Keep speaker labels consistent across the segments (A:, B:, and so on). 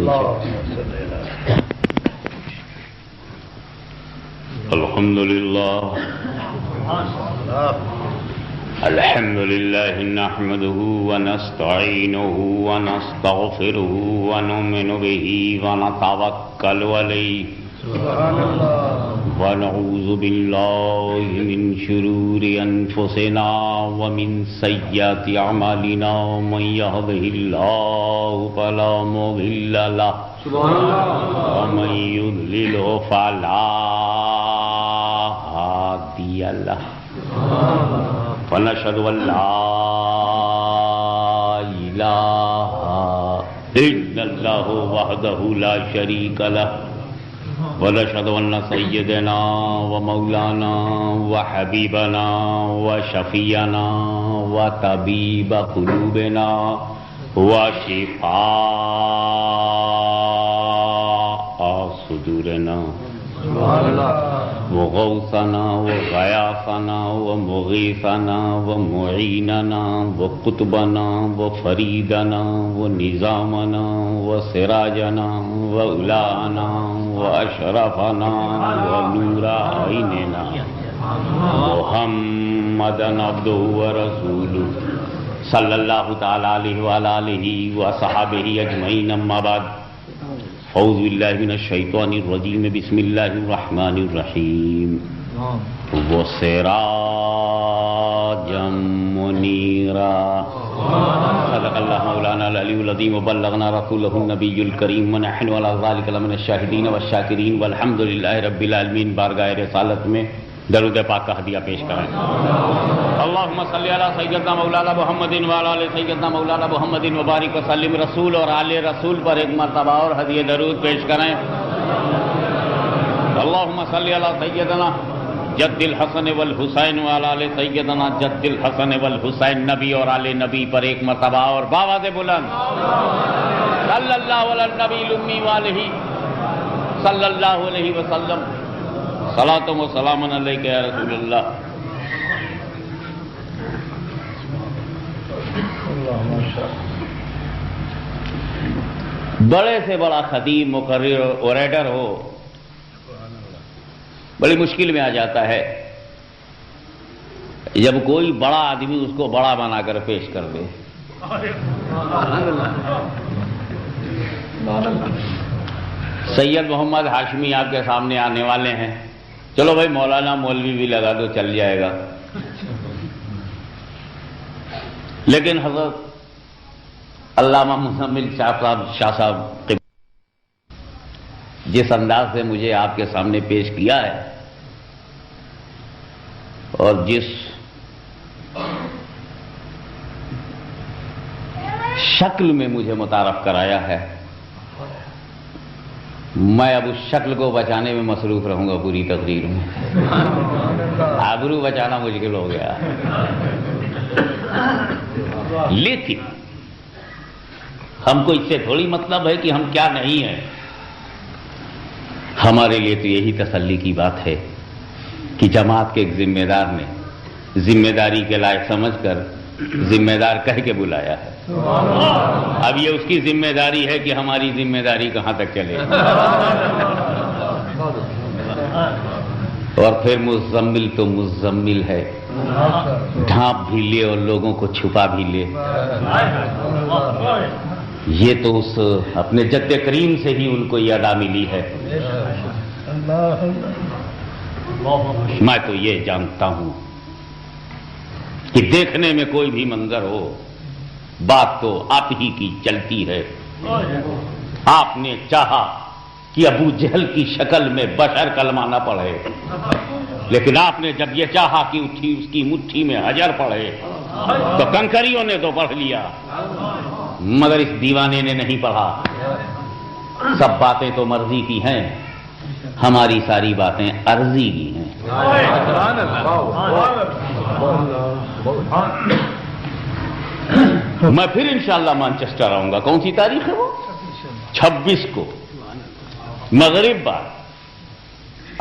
A: الحمد لله نحمده ونستعينه ونستغفره ونؤمن به ونتوكل عليه ونعوذ بالله من شرور أنفسنا ومن سيئات أعمالنا من يهده الله فلا مضل له ومن يضلل فلا هادي له ونشهد أن لا إله إلا الله وحده لا شريك له ونشهد أن سيدنا ومولانا وحبيبنا وشفيعنا وطبيب قلوبنا وشفاء صدورنا وغوثنا وغياثنا ومغيثنا ومعيننا وقطبنا وفريدنا ونظامنا وسراجنا وأولانا وأشرفنا ونور عيننا محمدا عبده ورسوله صلى الله تعالى عليه وعلى آله وصحبه أجمعين أما بعد اعوذ باللہ من الشیطان الرجیم بسم اللہ الرحمن الرحیم وسراجا منیرا صدق اللہ مولانا العلی العظیم وبلغنا رسولہ النبی الکریم ونحن علی ذلک لمن الشاہدین والشاکرین والحمد للہ رب العالمین. بارگاہ رسالت میں درود پاک کا ہدیہ پیش کریں. اللہم صلی علی سیدنا مولانا محمد وعلی آل سیدنا مولانا محمد وبارک وسلم. رسول اور آل رسول پر ایک مرتبہ اور ہدیہ درود پیش کریں. اللہم صلی علی سیدنا جد الحسن والحسین وعلی آل سیدنا جد الحسن والحسین. نبی اور آل نبی پر ایک مرتبہ اور باواز بلند صلی اللہ علی النبی الامی وآلہ صلی اللہ علیہ وسلم. صلاۃ و سلام علیک یا رسول اللہ. بڑے سے بڑا خطیب مقرر اوریٹر ہو بڑی مشکل میں آ جاتا ہے جب کوئی بڑا آدمی اس کو بڑا بنا کر پیش کر دے. سید محمد ہاشمی آپ کے سامنے آنے والے ہیں. چلو بھائی مولانا مولوی بھی لگا دو چل جائے گا. لیکن حضرت علامہ مزمل شاہ صاحب جس انداز سے مجھے آپ کے سامنے پیش کیا ہے اور جس شکل میں مجھے متعارف کرایا ہے میں اب اس شکل کو بچانے میں مصروف رہوں گا. پوری تقریر میں آبرو بچانا مشکل ہو گیا. لیکن ہم کو اس سے تھوڑی مطلب ہے کہ ہم کیا نہیں ہیں. ہمارے لیے تو یہی تسلی کی بات ہے کہ جماعت کے ایک ذمہ دار نے ذمہ داری کے لائق سمجھ کر ذمہ دار کہہ کے بلایا ہے. اب یہ اس کی ذمہ داری ہے کہ ہماری ذمہ داری کہاں تک چلے. اور پھر مزمل تو مزمل ہے, ڈھانپ بھی لے اور لوگوں کو چھپا بھی لے. یہ تو اس اپنے جد کریم سے ہی ان کو یہ ادا ملی ہے. میں تو یہ جانتا ہوں کہ دیکھنے میں کوئی بھی منظر ہو بات تو آپ ہی کی چلتی ہے. آپ نے چاہا کہ ابو جہل کی شکل میں بشر کلمہ نہ پڑھے, لیکن آپ نے جب یہ چاہا کہ اس کی مٹھی میں حجر پڑھے تو کنکریوں نے تو پڑھ لیا مگر اس دیوانے نے نہیں پڑھا. سب باتیں تو مرضی کی ہیں, ہماری ساری باتیں عرضی کی ہیں. میں پھر انشاءاللہ مانچسٹر آؤں گا. کون سی تاریخ ہے وہ؟ 26 کو مغرب بعد.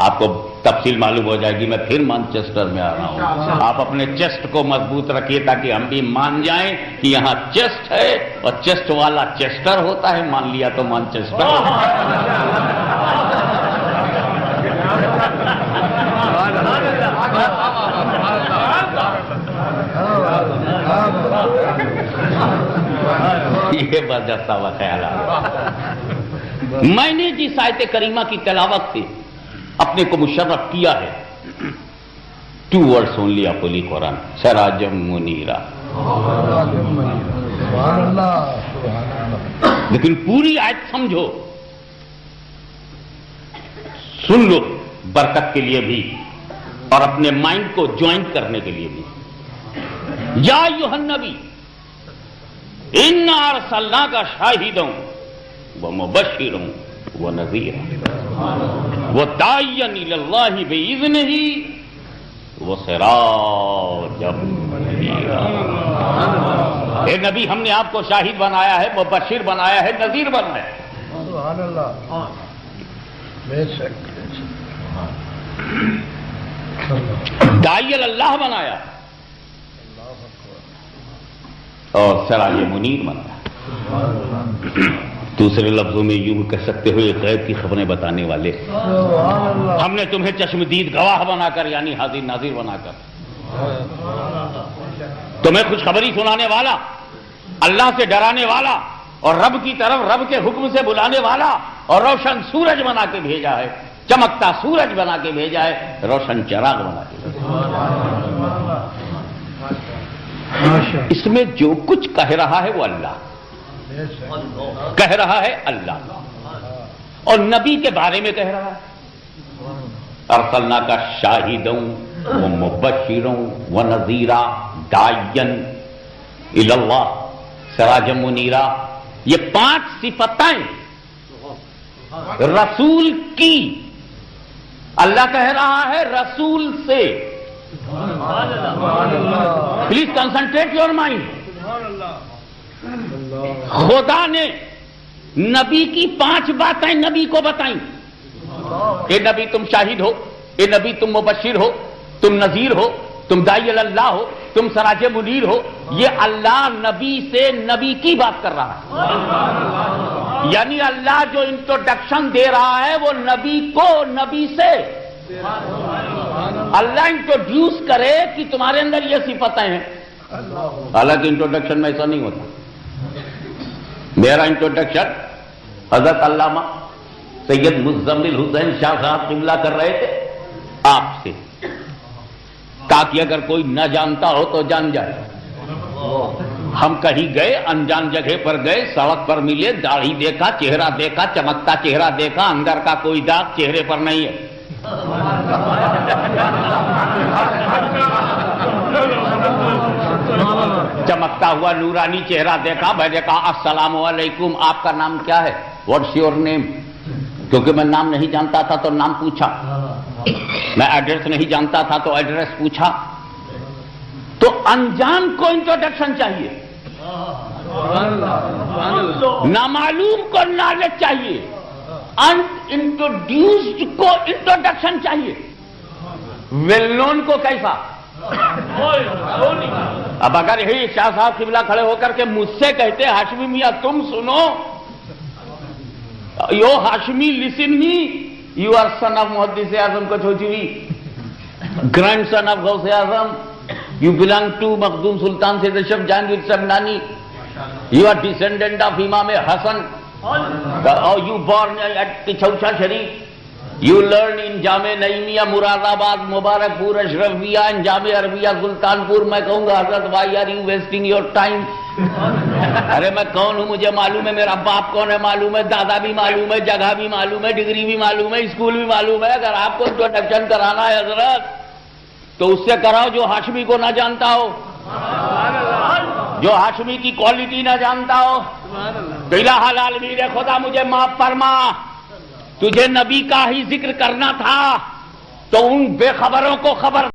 A: آپ کو تفصیل معلوم ہو جائے گی. میں پھر مانچسٹر میں آ رہا ہوں. آپ اپنے چیسٹ کو مضبوط رکھیے تاکہ ہم بھی مان جائیں کہ یہاکہ چیسٹ ہے اور چیسٹ والا چیسٹر ہوتا ہے. مان لیا تو مانچسٹر. یہ بات جاتا ہوا خیالات. میں نے جس آیت کریمہ کی تلاوت سے اپنے کو مشرف کیا ہے, 2 words only of Holy Quran, سراجم منیرا. لیکن پوری آیت سمجھو, سن لو برکت کے لیے بھی اور اپنے مائنڈ کو جوائنٹ کرنے کے لیے بھی. یا ایھا النبی انا ارسلناک شاہدا ومبشرا ونذیرا وداعیا الی اللہ باذنہ وسراجا منیرا. اے نبی, ہم نے آپ کو شاہد بنایا ہے, مبشر بنایا ہے, نذیر بنایا ہے.
B: سبحان اللہ. بے شک
A: داعی اللہ بنایا اور سراج منیر بنایا. دوسرے لفظوں میں یوں کہہ سکتے ہو, ایک غیب کی خبریں بتانے والے. ہم نے تمہیں چشمدید گواہ بنا کر, یعنی حاضر ناظر بنا کر, تمہیں خوشخبری سنانے والا, اللہ سے ڈرانے والا, اور رب کی طرف رب کے حکم سے بلانے والا, اور روشن سورج بنا کے بھیجا ہے, چمکتا سورج بنا کے بھیجا ہے, روشن چراغ بنا کے بھیجا. اس میں جو کچھ کہہ رہا ہے وہ اللہ کہہ رہا ہے. اللہ اور نبی کے بارے میں کہہ رہا ہے, ارسلناک شاہدا ومبشرا ونذیرا داعیا الی اللہ سراجا منیرا. یہ 5 صفتیں رسول کی اللہ کہہ رہا ہے رسول سے. Please concentrate your mind. خدا نے نبی کی 5 باتیں نبی کو بتائیں. اے نبی تم شاہد ہو, اے نبی تم مبشر ہو, تم نذیر ہو, تم داعی اللہ ہو, تم سراج منیر ہو. یہ اللہ نبی سے نبی کی بات کر رہا ہے. یعنی اللہ جو انٹروڈکشن دے رہا ہے وہ نبی کو نبی سے. اللہ انٹروڈیوس کرے کہ تمہارے اندر یہ صفتیں ہیں. حالانکہ انٹروڈکشن میں ایسا نہیں ہوتا. میرا انٹروڈکشن حضرت علامہ سید مزمل حسین شاہ صاحب قبلہ کر رہے تھے آپ سے, تاکہ اگر کوئی نہ جانتا ہو تو جان جائے. ہم کہیں گئے, انجان جگہ پر گئے, سڑک پر ملے, داڑھی دیکھا, چہرہ دیکھا, چمکتا چہرہ دیکھا, اندر کا کوئی داغ چہرے پر نہیں ہے. چمکتا ہوا نورانی چہرہ دیکھا. میں نے کہا السلام علیکم, آپ کا نام کیا ہے, واٹس یور نیم. کیونکہ میں نام نہیں جانتا تھا تو نام پوچھا, میں ایڈریس نہیں جانتا تھا تو ایڈریس پوچھا. تو انجان کو انٹروڈکشن چاہیے, نامعلوم کو نالج چاہیے, انٹروڈیوسڈ کو انٹروڈکشن چاہیے, ویل نون کو کیسا. اب اگر یہی شاہ صاحب قبلہ کھڑے ہو کر کے مجھ سے کہتے ہاشمی میاں تم سنو, you Hashmi listen me, you are son of محدث اعظم کچھوچوی, grand sun of Ghaus Azam, you belong to Makhdoom Sultan Sayyid Ashraf Jahangir Samnani, you are descendant of Imam Hassan, or you born at Chaucha Sharif, you learn in Jame Naimiya Muradabad Mubarakpur Ashrafiyya and Jame Arabiya Sultanpur. میں کہوں گا حضرت why are you wasting your time. ارے میں کون ہوں مجھے معلوم ہے, میرا باپ کون ہے معلوم ہے, دادا بھی معلوم ہے, جگہ بھی معلوم ہے, ڈگری بھی معلوم ہے, اسکول بھی معلوم ہے. اگر آپ کو انٹروڈکشن کرانا ہے حضرت تو اس سے کراؤ جو ہاشمی کو نہ جانتا ہو, جو ہاشمی کی کوالٹی نہ جانتا ہو. الہ العالمین خدا مجھے معاف فرما, تجھے نبی کا ہی ذکر کرنا تھا تو ان بے خبروں کو خبر